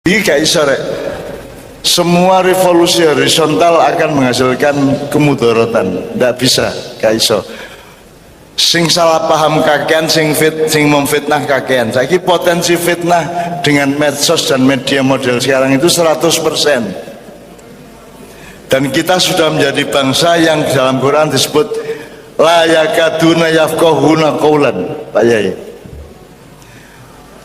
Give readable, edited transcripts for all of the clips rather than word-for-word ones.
Ini gak iso rek. Semua revolusi horizontal akan menghasilkan kemudaratan. Tidak bisa, gak iso. Sing salah paham kakean, sing memfitnah kakean. Saiki potensi fitnah dengan medsos dan media model sekarang itu 100%. Dan kita sudah menjadi bangsa yang dalam Quran disebut la yakaduna yafqahuna qaulan, Pak Yai.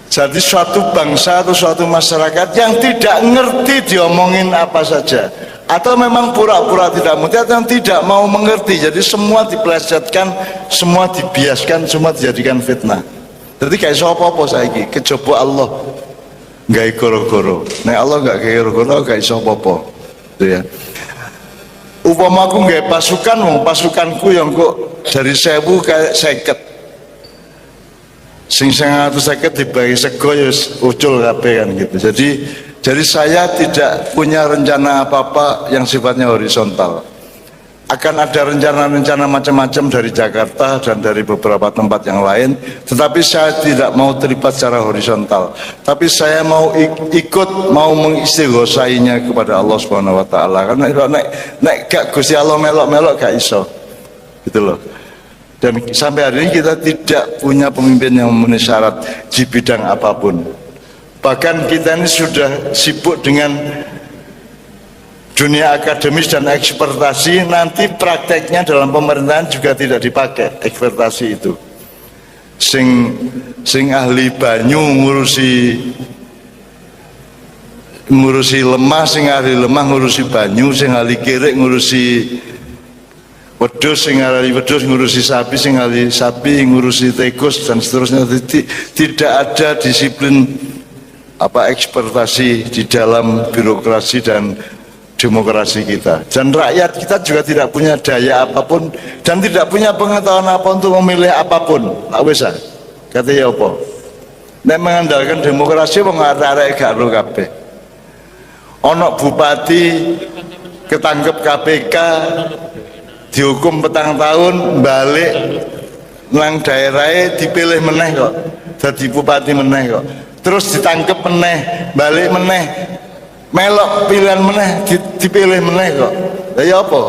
Jadi suatu bangsa atau suatu masyarakat yang tidak ngerti diomongin apa saja, atau memang pura-pura tidak mengerti atau yang tidak mau mengerti. Jadi semua dipelesetkan, semua dibiaskan, semua dijadikan fitnah. Jadi kayak apa-apa saiki kejaba Allah gawe goro-goro. Nek Allah gak gawe goro-goro gak iso apa-apa. Gitu ya. Upama aku gawe pasukan, pasukanku yang kok dari 1000 kayak 50. Sing 150 dibagi sego ya ucul kabeh kan gitu. Jadi saya tidak punya rencana apa-apa yang sifatnya horizontal. Akan ada rencana-rencana macam-macam dari Jakarta dan dari beberapa tempat yang lain, tetapi saya tidak mau terlibat secara horizontal. Tapi saya mau ikut, mau mengistighosainya kepada Allah Subhanahu wa taala. Karena nek gak Gusti Allah melok-melok gak iso. Gitu loh. Dan sampai hari ini kita tidak punya pemimpin yang memenuhi syarat di bidang apapun. Bahkan kita ini sudah sibuk dengan dunia akademis dan ekspertasi, nanti prakteknya dalam pemerintahan juga tidak dipakai ekspertasi itu. Sing ahli banyu ngurusi lemah, sing ahli lemah ngurusi banyu, sing ahli kirik ngurusi wedhus, sing ahli wedhus ngurusi sapi, sing ahli sapi ngurusi tikus dan seterusnya. Tidak ada disiplin ekspertasi di dalam birokrasi dan demokrasi kita. Dan rakyat kita juga tidak punya daya apapun dan tidak punya pengetahuan apa untuk memilih apapun. Tak bisa. Katanya apa? Nek mengandalkan demokrasi wong arek-arek gak ro kabeh. Ono bupati ketangkep KPK dihukum 4 tahun, balik nang daerahnya dipilih meneh kok, jadi bupati meneh kok, terus ditangkep meneh, balik meneh, melok pilihan meneh, dipilih meneh kok. Ya apa?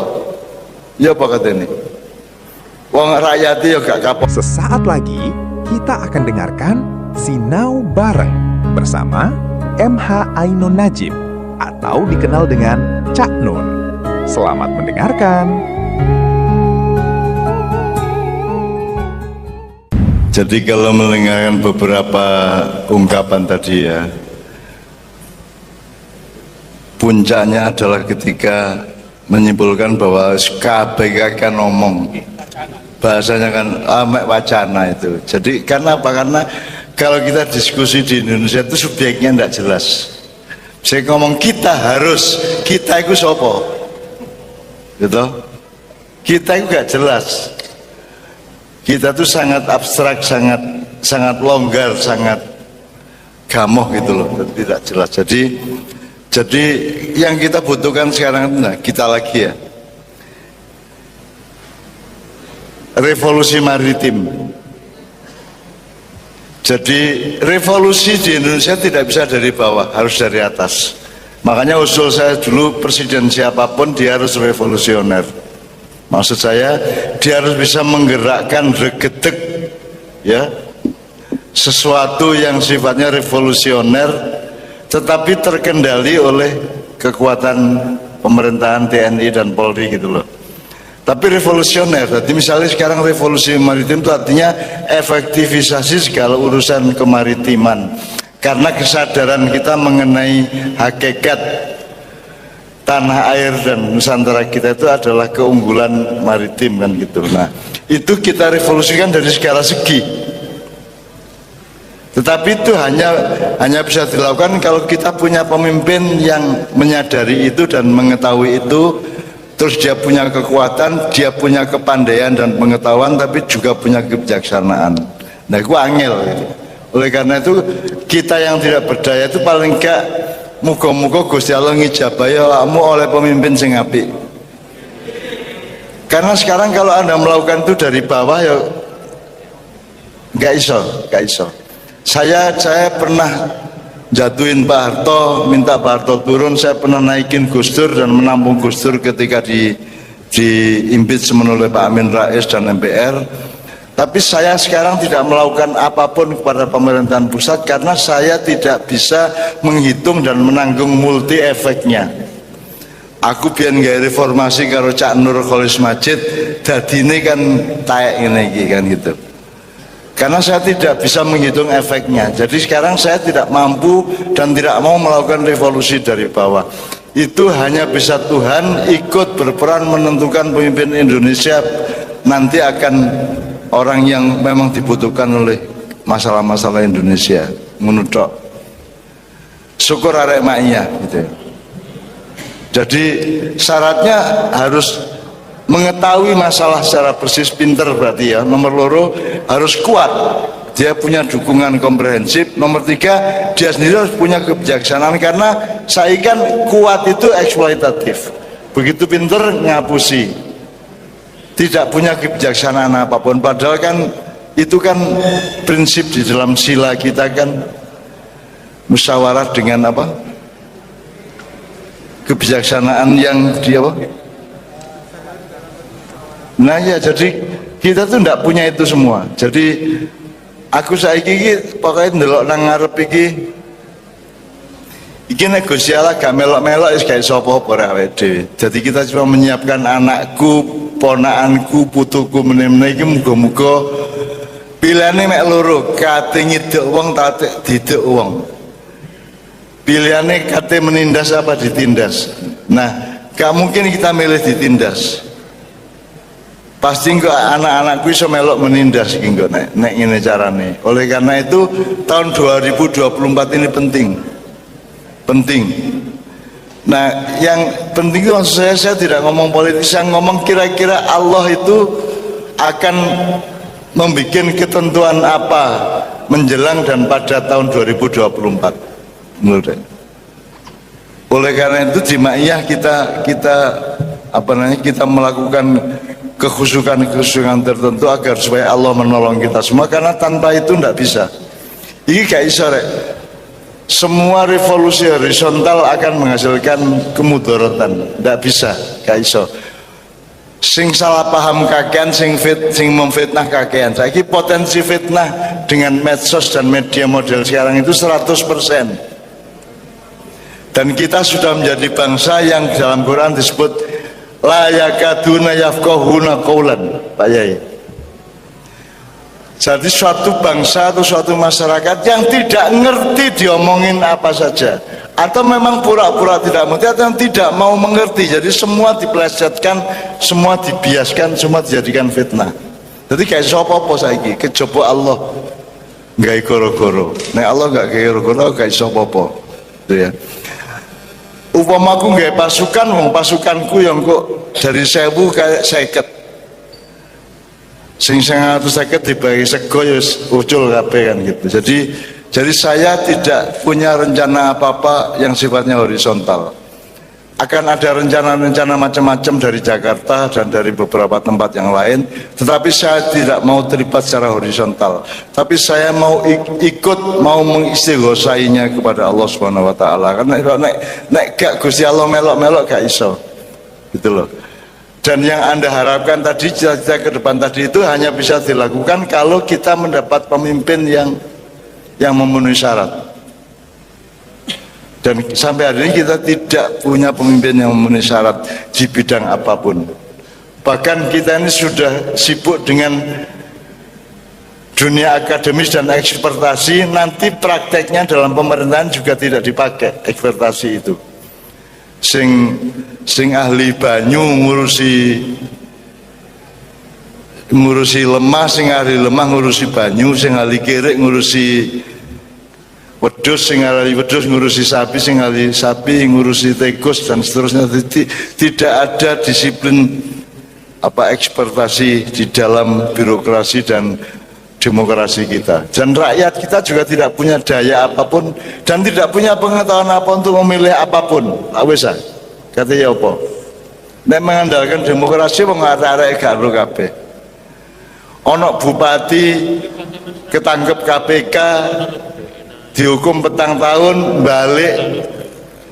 Ya apa katanya? Wong rakyat ya gak kapok. Sesaat lagi kita akan dengarkan Sinau Bareng bersama MH Ainun Najib atau dikenal dengan Cak Nun. Selamat mendengarkan. Jadi kalau mendengarkan beberapa ungkapan tadi ya, puncaknya adalah ketika menyimpulkan bahwa KPK kan ngomong, bahasanya kan wacana itu. Jadi karena apa? Karena kalau kita diskusi di Indonesia itu subjeknya tidak jelas. Saya ngomong kita itu sopo, gitu. Kita itu gak jelas. Kita tuh sangat abstrak, sangat longgar, sangat gamoh gitu loh, tidak jelas. Jadi yang kita butuhkan sekarang itu, kita lagi ya, revolusi maritim. Jadi revolusi di Indonesia tidak bisa dari bawah, harus dari atas. Makanya usul saya dulu, presiden siapapun dia harus revolusioner. Maksud saya dia harus bisa menggerakkan regedeg ya, sesuatu yang sifatnya revolusioner tetapi terkendali oleh kekuatan pemerintahan TNI dan Polri gitu loh. Tapi revolusioner, jadi misalnya sekarang revolusi maritim itu artinya efektivisasi segala urusan kemaritiman. Karena kesadaran kita mengenai hakikat tanah air dan Nusantara kita itu adalah keunggulan maritim kan gitu. Nah itu kita revolusikan dari segala segi. Tetapi itu hanya bisa dilakukan kalau kita punya pemimpin yang menyadari itu dan mengetahui itu. Terus dia punya kekuatan, dia punya kepandaian dan pengetahuan, tapi juga punya kebijaksanaan. Nah itu angel gitu. Oleh karena itu kita yang tidak berdaya itu paling enggak muga-muga Gusti Allah ngijabah awakmu oleh pemimpin sing apik. Karena sekarang kalau Anda melakukan itu dari bawah ya nggak iso. Saya pernah jatuhin Pak Harto, minta Pak Harto turun. Saya pernah naikin Gus Dur dan menampung Gus Dur ketika di impeachment oleh Pak Amin Rais dan MPR. Tapi saya sekarang tidak melakukan apapun kepada pemerintahan pusat karena saya tidak bisa menghitung dan menanggung multi efeknya. Aku biar gaya reformasi karo Cak Nur Kholis Majid, dadine kan taek ini kan gitu. Karena saya tidak bisa menghitung efeknya. Jadi sekarang saya tidak mampu dan tidak mau melakukan revolusi dari bawah. Itu hanya bisa Tuhan ikut berperan menentukan pemimpin Indonesia nanti akan orang yang memang dibutuhkan oleh masalah-masalah Indonesia. Menurut syukur arek maknya gitu. Jadi syaratnya harus mengetahui masalah secara persis, pinter berarti ya. Nomor loro harus kuat, dia punya dukungan komprehensif. Nomor tiga, dia sendiri harus punya kebijaksanaan karena saya kan kuat itu eksploitatif, begitu pinter ngapusi, tidak punya kebijaksanaan apapun. Padahal kan itu kan prinsip di dalam sila kita kan, musyawarah dengan apa, kebijaksanaan yang dia apa. Nah ya, jadi kita tuh ndak punya itu semua. Jadi aku saiki iki pokoke ndelok nang ngarep iki nek Gusti Allah gak melok-melok wis gak iso apa-apa rek awake dhewe. Jadi kita cuma menyiapkan anakku, ponakanku, putuku meneh-meneh iki muga-muga pilihane mek loro, kate ngiduk wong ta diduk wong. Pilihane kate menindas apa ditindas. Nah, gak mungkin kita milih ditindas. Pasti kok anak-anakku iso melok menindas iki kok nek ngene carane. Oleh karena itu tahun 2024 ini penting. Nah, yang penting itu maksud saya tidak ngomong politis, saya ngomong kira-kira Allah itu akan membuat ketentuan apa menjelang dan pada tahun 2024 menurut saya. Oleh karena itu di Ma'iyah kita melakukan kekhusukan tertentu agar supaya Allah menolong kita semua, karena tanpa itu tidak bisa. Ini gak iso rek. Semua revolusi horizontal akan menghasilkan kemudaratan, tidak bisa, gak iso. Sing salah paham kakean, sing memfitnah kakean. Saiki potensi fitnah dengan medsos dan media model sekarang itu 100%. Dan kita sudah menjadi bangsa yang dalam Quran disebut la yakaduna yafqahuna qaulan, Pak Yai. Jadi suatu bangsa atau suatu masyarakat yang tidak ngerti diomongin apa saja, atau memang pura-pura tidak mengerti atau yang tidak mau mengerti. Jadi semua dipelesetkan, semua dibiaskan, semua dijadikan fitnah. Jadi kayak sopo-opo saiki kejaba Allah gawe goro-goro. Nek Allah gak gawe goro-goro gak iso apa-apa. Gitu ya. Upamaku nggak pasukanku yang kok dari 1000 kayak 50, sing 150 dibagi sego ya ucul kabeh kan gitu. Jadi saya tidak punya rencana apa-apa yang sifatnya horizontal. Akan ada rencana-rencana macam-macam dari Jakarta dan dari beberapa tempat yang lain, tetapi saya tidak mau terlibat secara horizontal. Tapi saya mau ikut, mau mengistighosainya kepada Allah Subhanahu wa taala. Karena nek gak Gusti Allah melok-melok gak iso. Gitu loh. Dan yang Anda harapkan tadi, cita-cita ke depan tadi itu hanya bisa dilakukan kalau kita mendapat pemimpin yang memenuhi syarat. Dan sampai hari ini kita tidak punya pemimpin yang memenuhi syarat di bidang apapun. Bahkan kita ini sudah sibuk dengan dunia akademis dan ekspektasi, nanti prakteknya dalam pemerintahan juga tidak dipakai ekspektasi itu. Sing ahli banyu ngurusi lemah, sing ahli lemah ngurusi banyu, sing ahli kirik ngurusi wedhus, sing ahli wedhus ngurusi sapi, sing ahli sapi ngurusi tikus dan seterusnya. Tidak ada disiplin ekspektasi di dalam birokrasi dan demokrasi kita. Dan rakyat kita juga tidak punya daya apapun dan tidak punya pengetahuan apa untuk memilih apapun. Awesa, katanya apa? Nek mengandalkan demokrasi wong arek-arek gak ro kabeh. Ono bupati ketangkep KPK dihukum 4 tahun, balik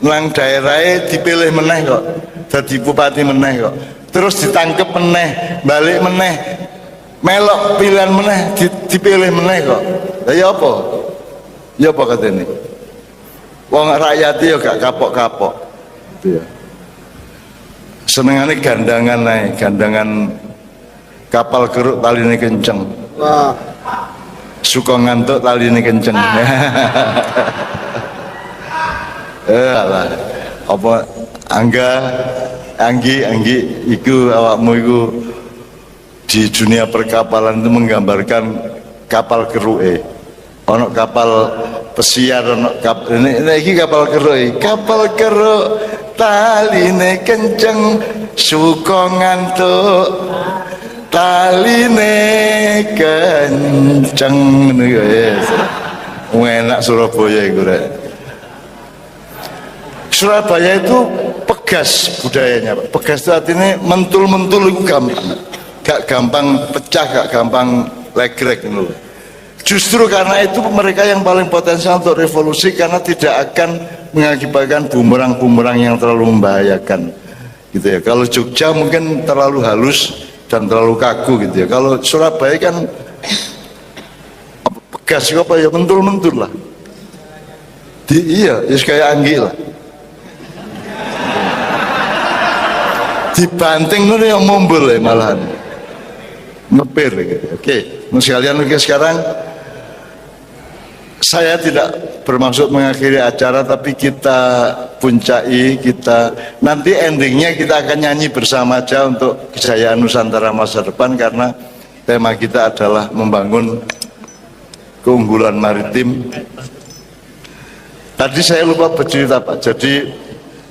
nang daerahnya dipilih meneh kok, jadi bupati meneh kok, terus ditangkep meneh, balik meneh, melok pilihan meneh, dipilih meneh kok. Ya apa? Ya apa katanya? Wong rakyat ya gak kapok-kapok. Gitu ya. Senengane gandangan naik, gandangan kapal keruk taline kenceng. Wah. Suka ngantuk taline kenceng. Alah, apa Anggi iku awakmu iku di dunia perkapalan itu menggambarkan kapal keruke. Ono kapal pesiar, ono ini kapal keruk. Kapal keruk taline kenceng, suka ngantuk taline kenceng. Enak Surabaya iku rek. Surabaya itu pegas budayanya, Pak. Pegas itu artinya mentul-mentul itu gampang, gak gampang pecah, gak gampang legrek gitu. Justru karena itu mereka yang paling potensial untuk revolusi, karena tidak akan mengakibatkan bumerang-bumerang yang terlalu membahayakan gitu ya. Kalau Jogja mungkin terlalu halus dan terlalu kaku gitu ya. Kalau Surabaya kan pegas apa ya, mentul-mentul lah. Iya, ya kayak Anggi lah. Dibanting itu yang mumbul ya malahan ngepir gitu. Oke, sekalian sekarang saya tidak bermaksud mengakhiri acara, tapi kita puncai, kita nanti endingnya kita akan nyanyi bersama aja untuk kejayaan Nusantara masa depan, karena tema kita adalah membangun keunggulan maritim. Tadi saya lupa bercerita Pak, jadi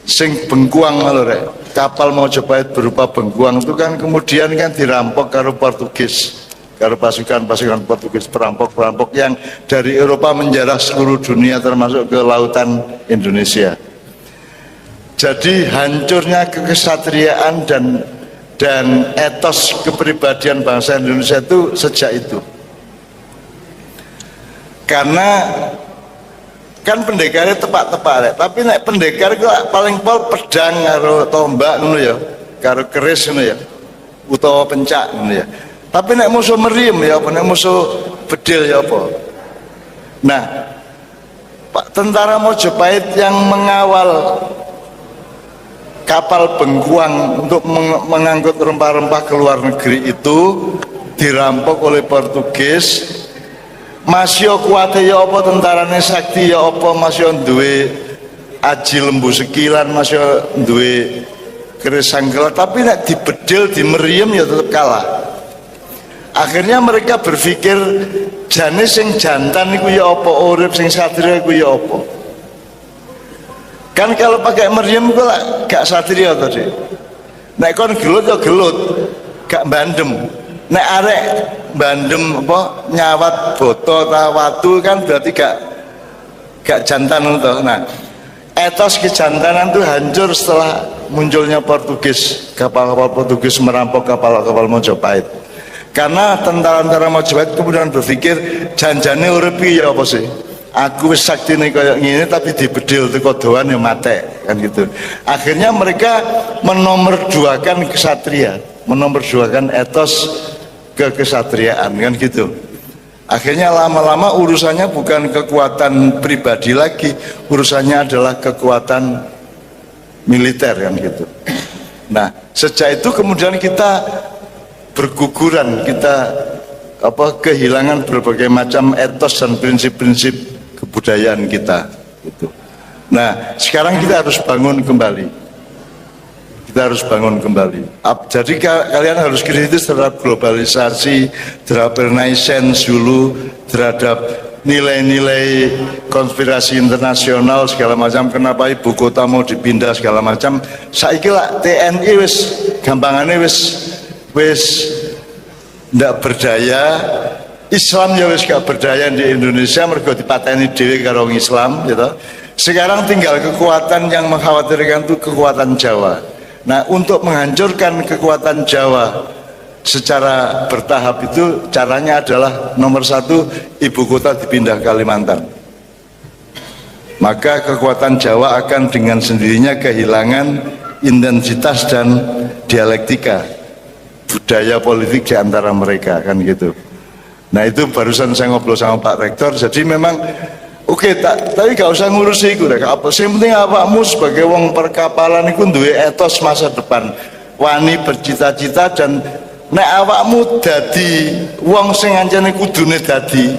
sing bengkuang lho rek, kapal Majapahit berupa bengkuang itu kan kemudian kan dirampok karo Portugis, karo pasukan Portugis, perampok yang dari Eropa menjarah seluruh dunia termasuk ke lautan Indonesia. Jadi hancurnya kekesatriaan dan etos kepribadian bangsa Indonesia itu sejak itu. Karena kan pendekarnya tepat-tepat, tapi nek pendekar itu paling pol pedang karo tombak ngono ya, karo keris ngono ya, utawa pencak ngono ya. Tapi nek musuh meriem ya apa, nek musuh bedil ya apa. Nah, Pak tentara Majapahit yang mengawal kapal Bengkuang untuk mengangkut rempah-rempah ke luar negeri itu dirampok oleh Portugis. Masih kuat ya apa, tentarane sakti ya apa, masih duwe aji lembu sekilan, masih duwe keris sanggala, tapi nek dibedil dimeriem ya tetap kalah. Akhirnya mereka berpikir jane sing jantan iku ya apa, urip sing satria iku ya apa. Kan kalau pakai meriem kok gak satria to, Dik. Nek kon gelut ya gelut, gak bandem. Nek arek bandem apa nyawat boto ta watu kan berarti gak jantan itu. Nah, etos kejantanan itu hancur setelah munculnya Portugis, kapal-kapal Portugis merampok kapal-kapal Majapahit. Karena tentara-tentara Majapahit kemudian berpikir janjane urip ya apa sih? Aku wis saktine kaya ngene tapi dibedil teko doan ya mate kan gitu. Akhirnya mereka menomorduakan kesatria, menomorduakan etos kekesatriaan kan gitu. Akhirnya lama-lama urusannya bukan kekuatan pribadi lagi, urusannya adalah kekuatan militer kan gitu. Nah, sejak itu kemudian kita berguguran, kita kehilangan berbagai macam etos dan prinsip-prinsip kebudayaan kita gitu. Nah, sekarang kita harus bangun kembali. Kita harus bangun kembali. Jadi kalian harus kritis terhadap globalisasi, terhadap renaissance dulu, terhadap nilai-nilai konspirasi internasional segala macam. Kenapa ibu kota mau dipindah segala macam? Saiki lah TNI wis gampangane wis ndak berdaya. Islam ya wis gak berdaya di Indonesia mergo dipateni dhewe karo wong Islam gitu. Sekarang tinggal kekuatan yang mengkhawatirkan itu kekuatan Jawa. Nah, untuk menghancurkan kekuatan Jawa secara bertahap itu caranya adalah nomor 1, ibu kota dipindah ke Kalimantan. maka kekuatan Jawa akan dengan sendirinya kehilangan intensitas dan dialektika budaya politik di antara mereka, kan gitu. Nah itu barusan saya ngobrol sama Pak Rektor, jadi memang oke, tapi gak usah ngurusi itu, apa sih penting awakmu sebagai wong perkapalan itu duwe etos masa depan, wani bercita-cita, dan nek awakmu dadi wong sing ancane kudune dadi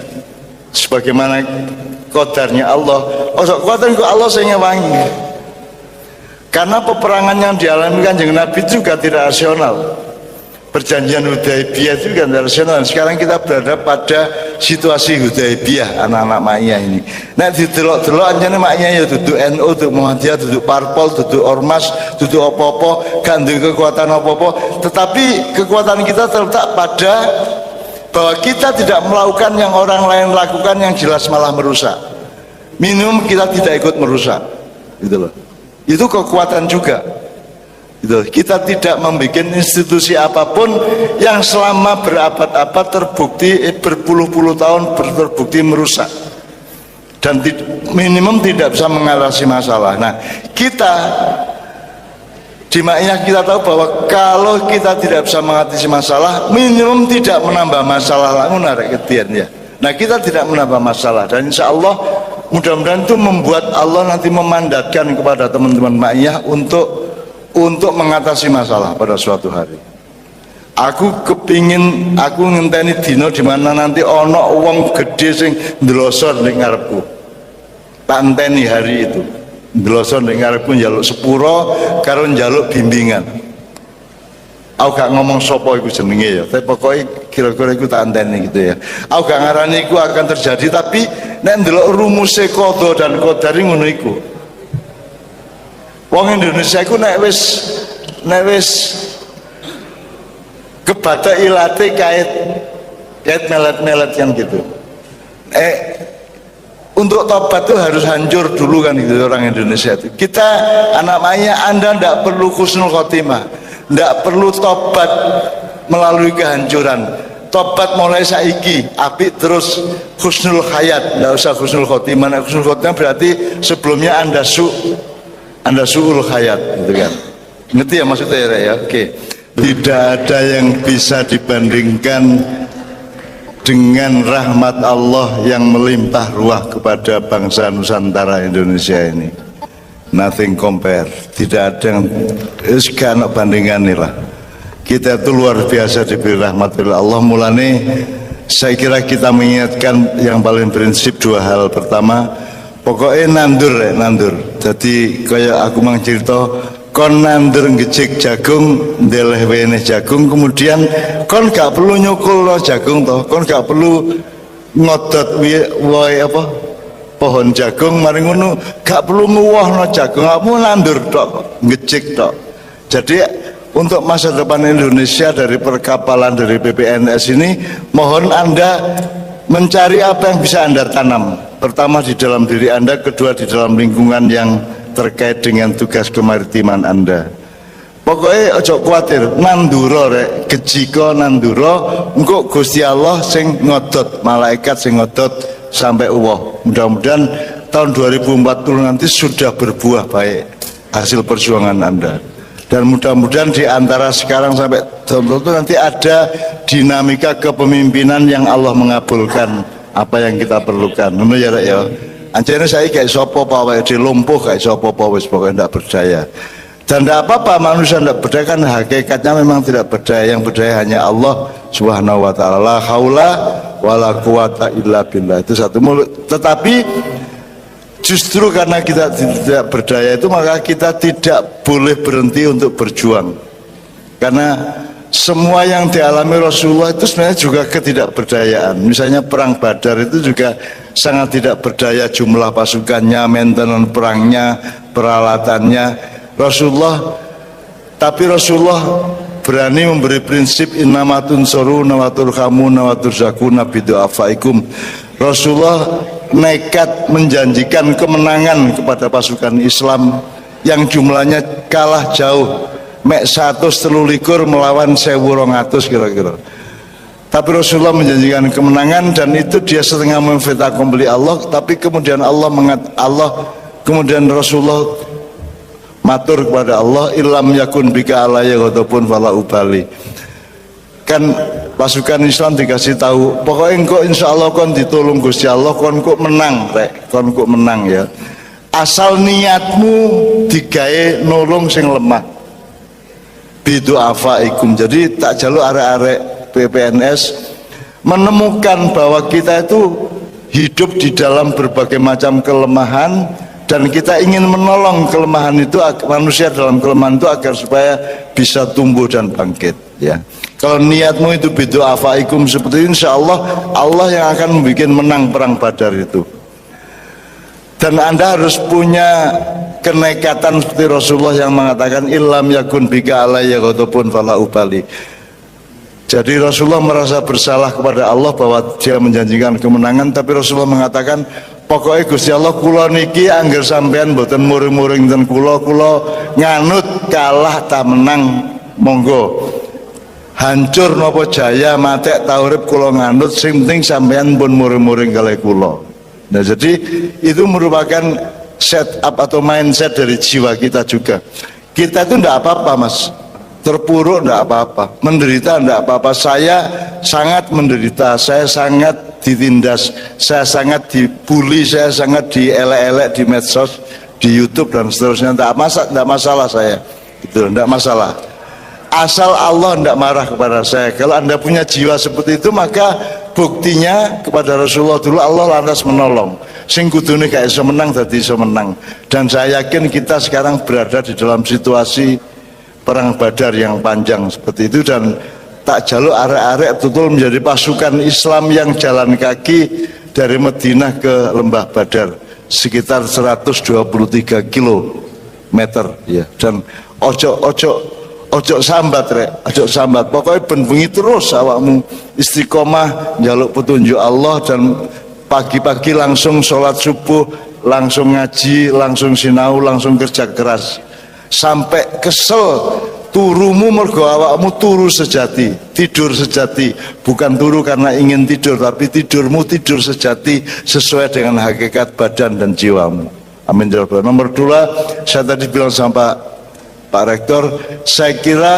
sebagaimana qadarnya Allah, ojo kuwatir kok Allah sing ngewangi. Karena peperangan yang dialami Kanjeng Nabi juga tidak rasional. Perjanjian Hudaibiyah itu kan rasional. Sekarang kita berada pada situasi Hudaibiyah, anak-anak Ma'iyah ini. Nah didelok-delok anjane Ma'iyah ya duduk NU, duduk Muhammadiyah, duduk Parpol, duduk Ormas, duduk apa-apa, gak duwe kekuatan apa-apa. Tetapi kekuatan kita terletak pada bahwa kita tidak melakukan yang orang lain lakukan yang jelas malah merusak. Minimum kita tidak ikut merusak. Gitu loh. Itu kekuatan juga. Kita tidak membuat institusi apapun yang selama berabad-abad terbukti berpuluh-puluh tahun terbukti merusak dan minimum tidak bisa mengatasi masalah. Nah kita di Ma'iyah kita tahu bahwa kalau kita tidak bisa mengatasi masalah, minimum tidak menambah masalah langsung narik ketian ya. Nah kita tidak menambah masalah, dan insya Allah mudah-mudahan itu membuat Allah nanti memandatkan kepada teman-teman Ma'iyah untuk mengatasi masalah pada suatu hari. Aku ngenteni dino di mana nanti ono wong gede sing ndelosor ning ngarepku. Tak enteni hari itu. Ndelosor ning ngarepku njaluk sepuro karo njaluk bimbingan. Aku gak ngomong sapa iku jenenge ya, tapi pokoknya kira-kira iku tak enteni gitu ya. Aku gak ngarani iku akan terjadi, tapi nek ndelok rumuse qada dan qadar ngono iku. Wong Indonesia itu nek wis kebaca ilate kait melet-melet yang gitu. Untuk tobat itu harus hancur dulu kan gitu orang Indonesia itu. Kita anak Ma'iyah, Anda ndak perlu husnul khotimah, ndak perlu tobat melalui kehancuran. Tobat mulai saiki, apik terus husnul hayat, ndak usah husnul khotimah. Nah, husnul khotimah berarti sebelumnya Anda su'ul hayat gitu kan. Ngerti ya maksudnya ya? Oke. Tidak ada yang bisa dibandingkan dengan rahmat Allah yang melimpah ruah kepada bangsa Nusantara Indonesia ini. Nothing compare. Tidak ada yang sekarang bandingan lah. Kita itu luar biasa diberi rahmat oleh Allah. Mulane saya kira kita mengingatkan yang paling prinsip dua hal. Pertama, pokoknya nandur. Jadi kayak aku mang cerita, kon nandur ngecek jagung, ndeleh wene jagung, kemudian kon gak perlu nyukul no jagung toh, kon gak perlu ngodot pohon jagung, mari ngono gak perlu nguwah no jagung, kamu nandur tok, ngecek tok. Jadi untuk masa depan Indonesia dari perkapalan dari PPNS ini, mohon Anda mencari apa yang bisa Anda tanam. Pertama di dalam diri Anda, kedua di dalam lingkungan yang terkait dengan tugas kemaritiman Anda. Pokoknya ojo khawatir, nanduro rek, kejiko nanduro, engko Gusti Allah sing ngodot, malaikat sing ngodot sampai Allah. Mudah-mudahan tahun 2040 nanti sudah berbuah baik hasil perjuangan Anda. Dan mudah-mudahan di antara sekarang sampai tahun itu nanti ada dinamika kepemimpinan yang Allah mengabulkan apa yang kita perlukan. Ngono ya rek ya. Anjene saya kayak sopo pawe di lumpuh kayak sopo pawe pokoknya tidak berdaya. Dan tidak apa-apa manusia tidak berdaya, kan hakikatnya memang tidak berdaya. Yang berdaya hanya Allah Subhanahu wa taala. La haula wala quwata illa billah. Itu satu mulut. Tetapi justru karena kita tidak berdaya itu, maka kita tidak boleh berhenti untuk berjuang. Karena semua yang dialami Rasulullah itu sebenarnya juga ketidakberdayaan. Misalnya perang Badar itu juga sangat tidak berdaya, jumlah pasukannya, maintenance perangnya, peralatannya. Tapi Rasulullah berani memberi prinsip innamatun soru nawatur kamu nawatur zaku nabi do'afaikum. Rasulullah nekat menjanjikan kemenangan kepada pasukan Islam yang jumlahnya kalah jauh, mek 113 melawan 1200 kira-kira. Tapi Rasulullah menjanjikan kemenangan, dan itu dia setengah memfitah komplit Allah. Tapi kemudian kemudian Rasulullah matur kepada Allah, ilam yakun bika alaya ghadabun fala ubali. Kan pasukan Islam dikasih tahu, pokoknya engkau insya Allah kon ditolong Gusti Allah, kon kok menang rek, kon kok menang ya. Asal niatmu digawe nolong sing lemah. Bidu afaikum. Jadi tak jaluk arek-arek PPNS menemukan bahwa kita itu hidup di dalam berbagai macam kelemahan, dan kita ingin menolong kelemahan itu, manusia dalam kelemahan itu, agar supaya bisa tumbuh dan bangkit ya. Kalau niatmu itu bidu afaikum seperti itu, insya Allah Allah yang akan membuat menang perang Badar itu. Dan Anda harus punya kenekatan seperti Rasulullah yang mengatakan illam yakun bika alayya ghadabun fala ubali. Jadi Rasulullah merasa bersalah kepada Allah bahwa dia menjanjikan kemenangan, tapi Rasulullah mengatakan, pokoknya Gusti Allah kula niki angger sampean mboten muring-muring ten kula nganut kalah ta menang monggo. Hancur napa jaya matek ta urip kula nganut, sing penting sampean pun muring-muring kalih kula. Nah, jadi itu merupakan setup atau mindset dari jiwa kita juga. Kita itu ndak apa-apa, Mas. Terpuruk enggak apa-apa, menderita enggak apa-apa. Saya sangat menderita, saya sangat ditindas, saya sangat dibully, saya sangat dielek-elek di medsos, di YouTube dan seterusnya. Enggak masalah saya, itu enggak masalah. Asal Allah enggak marah kepada saya. Kalau Anda punya jiwa seperti itu, maka buktinya kepada Rasulullah dulu Allah lantas menolong. Sing kudune gak iso menang dadi iso menang. Dan saya yakin kita sekarang berada di dalam situasi perang Badar yang panjang seperti itu, dan tak jaluk arek-arek betul menjadi pasukan Islam yang jalan kaki dari Madinah ke Lembah Badar sekitar 123 kilometer ya. Dan ojo sambat rek, ojo sambat, pokoknya ben bengi terus awakmu istiqomah njaluk petunjuk Allah, dan pagi-pagi langsung sholat subuh, langsung ngaji, langsung sinau, langsung kerja keras. Sampai kesel turumu mergo awakmu turu sejati, tidur sejati, bukan turu karena ingin tidur, tapi tidurmu tidur sejati sesuai dengan hakikat badan dan jiwamu. Amin ya rabbal. Nomor 2, saya tadi bilang sama Pak Rektor, saya kira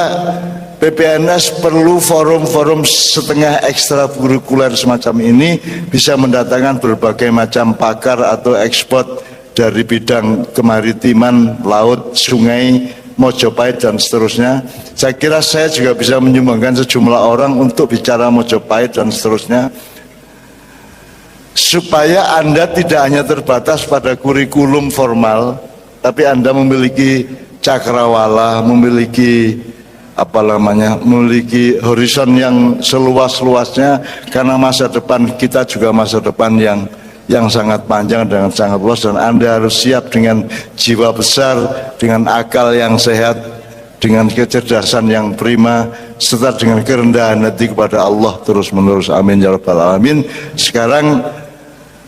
PPNS perlu forum-forum setengah ekstrakurikuler semacam ini, bisa mendatangkan berbagai macam pakar atau ekspor dari bidang kemaritiman, laut, sungai, Mojopahit dan seterusnya. Saya kira saya juga bisa menyumbangkan sejumlah orang untuk bicara Mojopahit dan seterusnya, supaya Anda tidak hanya terbatas pada kurikulum formal, tapi Anda memiliki cakrawala, memiliki memiliki horizon yang seluas-luasnya, karena masa depan kita juga masa depan yang sangat panjang dan sangat luas, dan Anda harus siap dengan jiwa besar, dengan akal yang sehat, dengan kecerdasan yang prima, serta dengan kerendahan hati kepada Allah terus menerus. Amin ya rabbal alamin. Sekarang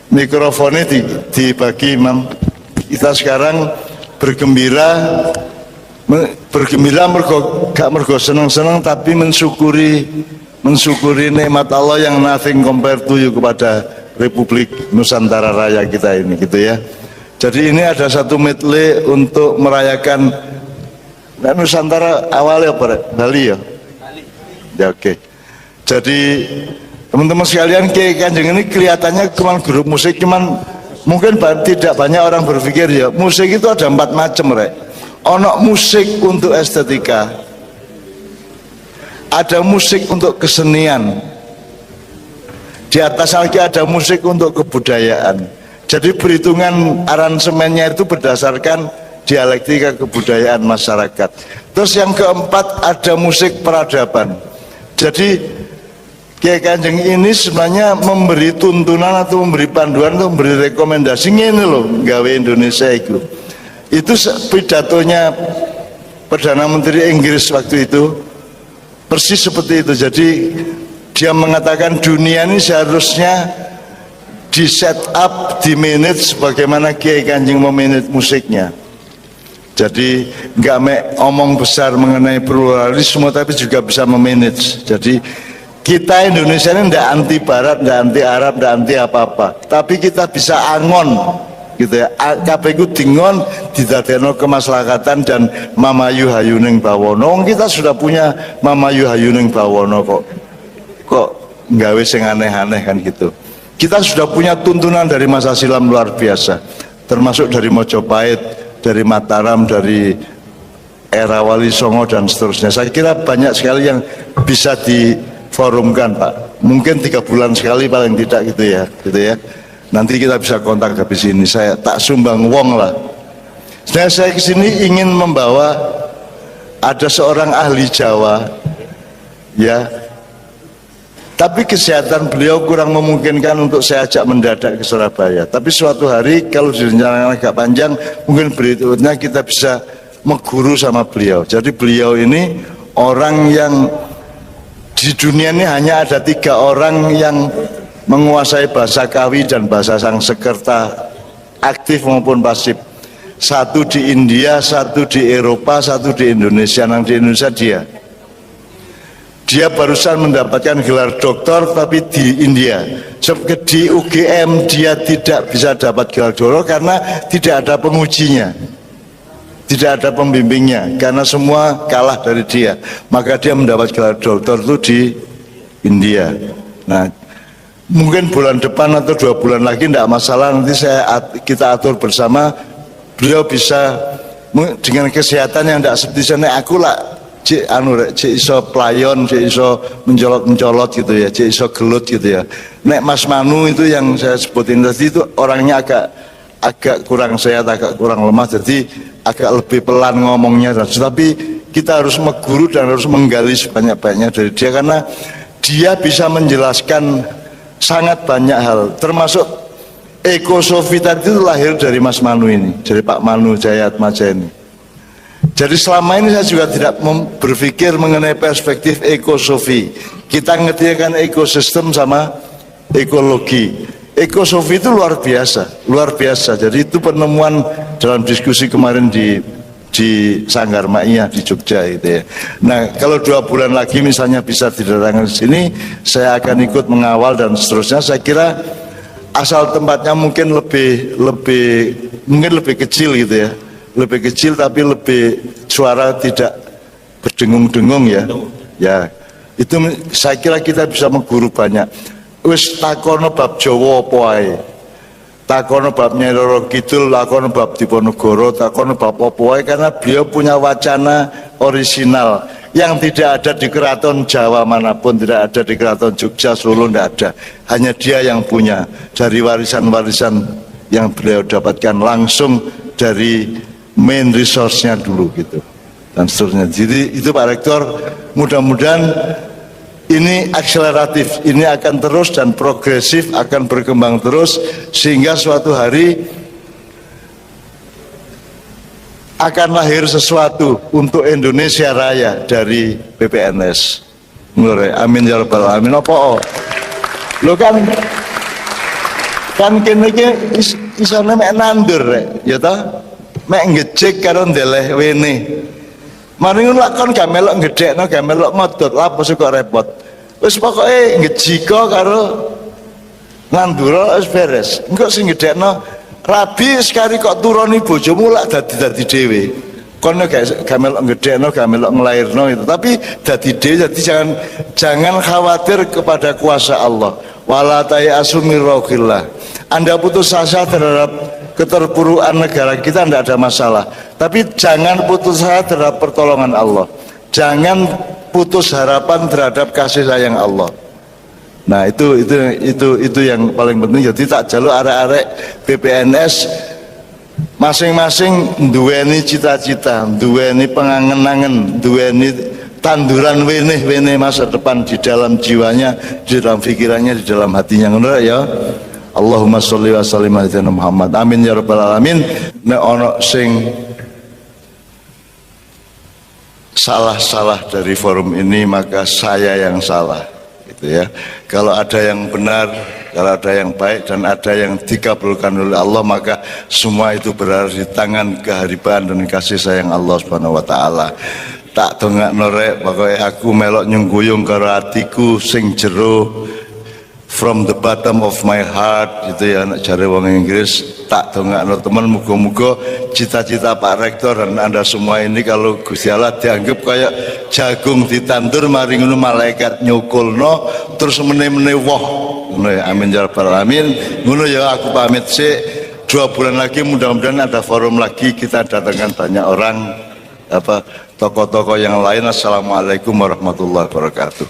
mikrofonnya dibagi Imam. Kita sekarang bergembira gak mergo senang-senang, tapi mensyukuri nikmat Allah yang nothing compared to you kepada Republik Nusantara Raya kita ini, gitu ya. Jadi ini ada satu medley untuk merayakan Nusantara awalnya apa? Bali ya? Bali. Ya oke. Jadi teman-teman sekalian, Kiai Kanjeng ini kelihatannya cuma grup musik, cuman mungkin tidak banyak orang berpikir ya, musik itu ada 4 macam rek. Ono musik untuk estetika, ada musik untuk kesenian, di atas lagi ada musik untuk kebudayaan. Jadi perhitungan aransemennya itu berdasarkan dialektika kebudayaan masyarakat. Terus yang keempat ada musik peradaban. Jadi Kiai Kanjeng ini sebenarnya memberi tuntunan atau memberi panduan atau memberi rekomendasi ini loh, gawe Indonesia itu. Itu pidatonya Perdana Menteri Inggris waktu itu persis seperti itu. Jadi dia mengatakan dunia ini seharusnya di set up, di manage sebagaimana Kiai Kanjeng memanage musiknya. Jadi nggak omong besar mengenai pluralisme, tapi juga bisa memanage. Jadi Kita Indonesia ini tidak anti Barat, tidak anti Arab, tidak anti apa-apa, tapi kita bisa angon gitu ya. Kabeh iku dingon didadekno kemaslahatan dan mamayu hayuning bawono. Kita sudah punya mamayu hayuning bawono kok nggawe sing aneh-aneh kan gitu. Kita sudah punya tuntunan dari masa silam luar biasa, termasuk dari Mojopahit, dari Mataram, dari era Wali Songo dan seterusnya. Saya kira banyak sekali yang bisa diforumkan, Pak. Mungkin 3 bulan sekali paling tidak gitu ya. Nanti kita bisa kontak habis ini. Saya tak sumbang wong lah. Sebenarnya saya kesini ingin membawa ada seorang ahli Jawa, ya. Tapi kesehatan beliau kurang memungkinkan untuk saya ajak mendadak ke Surabaya. Tapi suatu hari kalau direncanakan agak panjang, mungkin berikutnya kita bisa mengguru sama beliau. Jadi beliau ini orang yang di dunia ini hanya ada 3 orang yang menguasai bahasa Kawi dan bahasa Sangsekerta aktif maupun pasif. 1 di India, 1 di Eropa, 1 di Indonesia. Yang di Indonesia dia barusan mendapatkan gelar doktor tapi di India. Di UGM dia tidak bisa dapat gelar doktor karena tidak ada pengujinya, tidak ada pembimbingnya, karena semua kalah dari dia. Maka dia mendapat gelar doktor itu di India. Nah, mungkin bulan depan atau 2 bulan lagi tidak masalah, nanti kita atur bersama. Beliau bisa dengan kesehatan yang tidak seperti saya. Aku lah cik iso playon, cik iso mencolot gitu ya, cik iso gelut gitu ya. Nek Mas Manu itu yang saya sebutin tadi itu orangnya agak kurang sehat, agak kurang lemah, jadi agak lebih pelan ngomongnya. Tapi kita harus mengguru dan harus menggali sebanyak-banyaknya dari dia, karena dia bisa menjelaskan sangat banyak hal, termasuk ekosofi tadi itu lahir dari Mas Manu ini, dari Pak Manu Jayatmaja ini. Jadi selama ini saya juga tidak berpikir mengenai perspektif ekosofi. Kita ngerti kan ekosistem sama ekologi. Ekosofi itu luar biasa. Jadi itu penemuan dalam diskusi kemarin di Sanggar Maiyah di Jogja itu ya. Nah, kalau 2 bulan lagi misalnya bisa didatangkan ke sini, saya akan ikut mengawal dan seterusnya. Saya kira asal tempatnya mungkin lebih kecil gitu ya. Lebih kecil tapi lebih suara tidak berdengung-dengung ya. Ya, itu saya kira kita bisa mengguru banyak. Wis takono bab Jawa apa ae. Takono bab Nyai Roro Kidul, takono bab Diponegoro, takono bab apa ae, karena beliau punya wacana orisinal yang tidak ada di keraton Jawa manapun, tidak ada di keraton Jogja, Solo, tidak ada. Hanya dia yang punya dari warisan-warisan yang beliau dapatkan langsung dari main resource-nya dulu gitu dan seterusnya. Jadi itu Pak Rektor, mudah-mudahan ini akseleratif, ini akan terus dan progresif, akan berkembang terus sehingga suatu hari akan lahir sesuatu untuk Indonesia Raya dari PPNS. Amin ya rabbal alamin. Apa lo kan kene iki isane mek nandur rek ya ta, mek ngejek karo ndeleh wene. Mari ngono lakon gak melok gedhekno, gak melok modot, lapo kok repot. Wis pokoke ngejiko karo ngandura wis beres. Engko sing gedhekno rabi sekali kok turuni bojomu lak dadi dhewe. Kono gak melok gedhekno, gak melok nglairno itu. Tapi dadi dhewe, jadi jangan khawatir kepada kuasa Allah. Wala ta'asu min rauhillah. Anda putus asa terhadap keterpurukan negara kita tidak ada masalah, tapi jangan putus asa terhadap pertolongan Allah, jangan putus harapan terhadap kasih sayang Allah. Nah itu yang paling penting. Jadi tak jaluk arek-arek PPNS masing-masing duweni cita-cita, duweni pengangen-angen, duweni tanduran wenih-wenih masa depan di dalam jiwanya, di dalam pikirannya, di dalam hatinya. Ngono ya. Allahumma sholli wa sallim ala Muhammad. Amin ya rabbal alamin. Nek ana sing salah-salah dari forum ini maka saya yang salah gitu ya. Kalau ada yang benar, kalau ada yang baik dan ada yang dikabulkan oleh Allah, maka semua itu berada di tangan keharibaan dan kasih sayang Allah Subhanahu wa taala. tak dongak norek pokoknya aku melok nyungguyung karo atiku sing jero from the bottom of my heart gitu ya anak jare wong Inggris. Tak dongakno teman muga-muga cita-cita Pak Rektor dan Anda semua ini kalau Gusti Allah dianggap kayak jagung ditandur mari ngono malaikat nyukulno terus meneh-meneh woh ngono ya amin ya rabbal alamin. Ngono ya aku pamit sih. 2 bulan lagi mudah-mudahan ada forum lagi kita datangkan banyak orang tokoh-tokoh yang lain. Assalamualaikum warahmatullahi wabarakatuh.